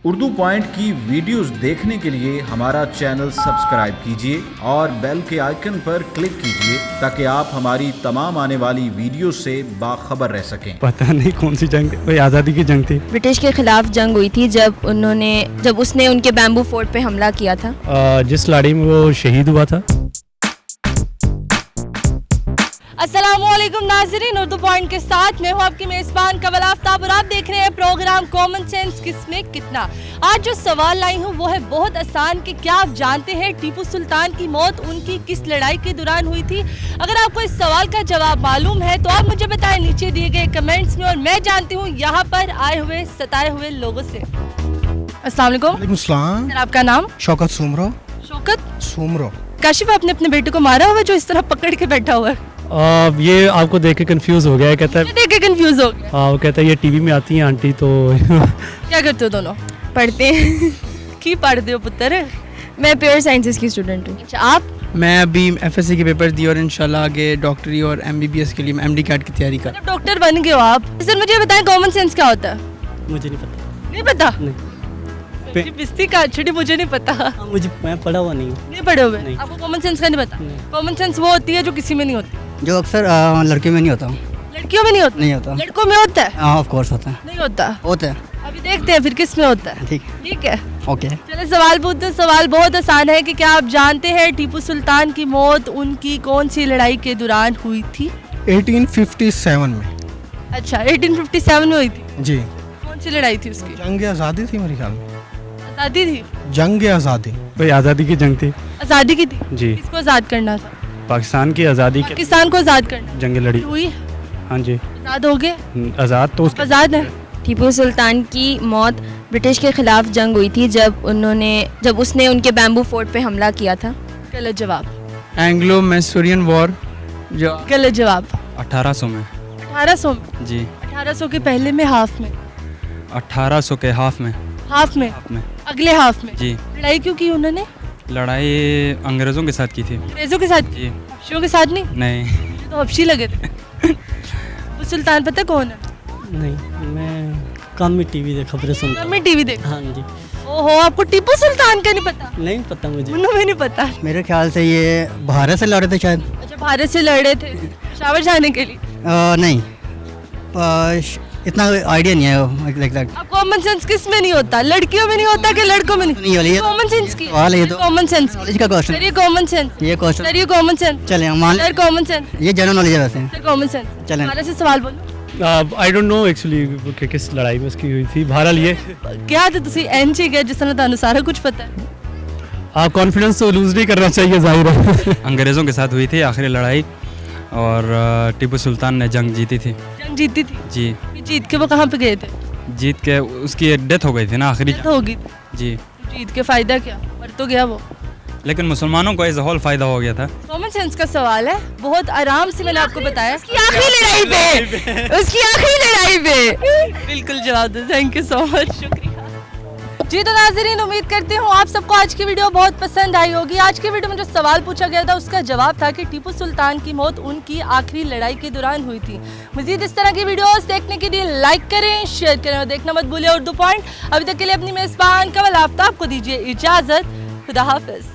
Urdu point की videos देखने के लिए हमारा चैनल सब्सक्राइब कीजिए और बेल के आइकन पर क्लिक कीजिए ताकि आप हमारी तमाम आने वाली वीडियो से बाखबर रह सकें। पता नहीं कौन सी जंग थी, कोई आज़ादी की जंग थी। ब्रिटिश के खिलाफ जंग हुई थी जब उसने उनके बैम्बू फोर्ट पे हमला किया था। जिस लड़ाई में वो शहीद हुआ था। अस्सलामुअलैकुम नाज़रीन, उर्दू पॉइंट के साथ मैं हूँ आपकी मेज़बान कमल आफ्ताब और आप देख रहे हैं प्रोग्राम कॉमन सेंस किसमें कितना। आज जो सवाल लाई हूँ वो है बहुत आसान कि क्या आप जानते हैं टीपू सुल्तान की मौत उनकी किस लड़ाई के दौरान हुई थी। अगर आपको इस सवाल का जवाब मालूम है तो आप मुझे बताएं नीचे दिए गए कमेंट्स में, और मैं जानती हूँ यहाँ पर आए हुए सताए हुए लोगों से। अस्सलाम वालेकुम। सर, आपका नाम? शौकत सुमरो। शौकत सुमरो। काशिफ, आपने अपने बेटे को मारा हुआ जो इस तरह पकड़ के बैठा हुआ है? ये आपको देख के कंफ्यूज हो गया है, कहता है। देख के कंफ्यूज हो गया। हाँ, वो कहता है ये टीवी में आती हैं आंटी तो। क्या करते हो दोनों? पढ़ते हैं। की पढ़ते हो पुत्र? मैं प्योर साइंसेस की स्टूडेंट हूँ। अच्छा, आप? मैं अभी एफएससी के पेपर दिए और इंशाल्लाह आगे डॉक्टरी और एमबीबीएस के लिए एमडी कैट की तैयारी कर। डॉक्टर बन गए हो आप? सर मुझे बताएं कॉमन सेंस क्या होता है? मुझे नहीं पता। नहीं पता? नहीं। बिस्ती का छोटी, मुझे नहीं पता। मैं पढ़ा हुआ नहीं हूँ। नहीं पढ़े हुए? नहीं। आपको कॉमन सेंस का नहीं पता? कॉमन सेंस वो होती है जो किसी में नहीं होती। जो अक्सर लड़कियों में नहीं होता। लड़कियों में नहीं होता? नहीं होता। लड़कों में होता है? हाँ, ऑफ कोर्स होता है। नहीं होता? होता है। अभी देखते हैं फिर किस में होता है। ठीक ठीक है, ओके। चलिए सवाल पूछते हैं। सवाल बहुत आसान है कि क्या आप जानते हैं टीपू सुल्तान की मौत उनकी कौन सी लड़ाई के दौरान हुई थी? 1857 में। अच्छा, 1857 में हुई थी। जी। कौन सी लड़ाई थी उसकी? जंग आज़ादी थी मेरे ख्याल में। आज़ादी थी? जंग आज़ादी। कोई आज़ादी की जंग थी। आज़ादी की थी? जी। किसको आज़ाद करना था? पाकिस्तान की आज़ादी के पाकिस्तान को आज़ाद करना। जंग लड़ी। हुई? हाँ जी, आज़ाद हो गए? आज़ाद तो आज़ाद है। टीपू सुल्तान की मौत ब्रिटिश के खिलाफ जंग हुई थी जब उसने उनके बैम्बू फोर्ट पे हमला किया था। गलत जवाब। एंग्लो मैसूरियन वॉर जो गलत जवाब। 1800 में। 1800 में? जी। 1800 के पहले में, हाफ में? 1800 के हाफ में। हाफ में? हाफ में। अगले हाफ में? जी। लड़ाई क्यों की उन्होंने? लड़ाई अंग्रेज़ों के साथ की थी। अंग्रेजों के साथ? जी। हबशियों के साथ नहीं? नहीं। ये तो हबशी लगे थे। वो सुल्तान पता कौन है? नहीं, मैं कम में टीवी देख खबरें सुनता हूँ। मैं टीवी देख। हाँ जी। ओहो, आपको टीपू सुल्तान का नहीं पता? नहीं पता मुझे। मुन्नू भी नहीं पता। मेरे ख्याल से ये भारत से लड़े थे शायद। अच्छा, भारत से लड़े थे पेशावर जाने के लिए? नहीं, इतना आइडिया नहीं है लाइक दैट। अब कॉमन सेंस किस में नहीं होता? लड़कियों में नहीं होता कि लड़कों में नहीं वाली है। कॉमन सेंस की सवाल है ये तो। कॉमन सेंस नॉलेज का क्वेश्चन। सर, ये कॉमन सेंस। ये क्वेश्चन सर, ये कॉमन सेंस। चले हम मान सर, कॉमन सेंस। ये जनरल नॉलेज है वैसे। Sir, common sense. चलें। भारत से सवाल बोलो। आई डोंट नो एक्चुअली कि किस लड़ाई में उसकी हुई थी। बहरहाल ये क्या तो ਤੁਸੀਂ ਐਂਚ ਹੀ ਗਏ ਜਿਸ ਤਰ੍ਹਾਂ ਤੁਹਾਨੂੰ ਸਾਰਾ कुछ पता है। आप कॉन्फिडेंस तो लूज नहीं करना चाहिए, जाहिर है। अंग्रेज़ों के साथ हुई थी आखिरी लड़ाई और टीपू सुल्तान ने जंग जीती थी। जंग जीती थी? जी। ये जीत के वो कहाँ पे गए थे? जीत के उसकी डेथ हो गई थी ना आखिरी। डेथ होगी। जी। जीत के फायदा क्या? मर तो गया वो। लेकिन मुसलमानों को एज होल फ़ायदा हो गया था। कॉमन सेंस का सवाल है, बहुत आराम से मैंने आपको बताया। उसकी आखिरी लड़ाई पे, उसकी आखिरी लड़ाई पे बिल्कुल जवाब दो। थैंक यू सो मच, शुक्रिया। जी तो नाज़रीन, उम्मीद करती हूँ आप सबको आज की वीडियो बहुत पसंद आई होगी। आज की वीडियो में जो सवाल पूछा गया था उसका जवाब था कि टीपू सुल्तान की मौत उनकी आखिरी लड़ाई के दौरान हुई थी। मज़ीद इस तरह की वीडियोस देखने के लिए लाइक करें, शेयर करें और देखना मत भूलिए उर्दू पॉइंट। अभी तक के लिए अपनी मेज़बान कमल आफ्ताब को दीजिए इजाज़त। खुदा हाफिज़।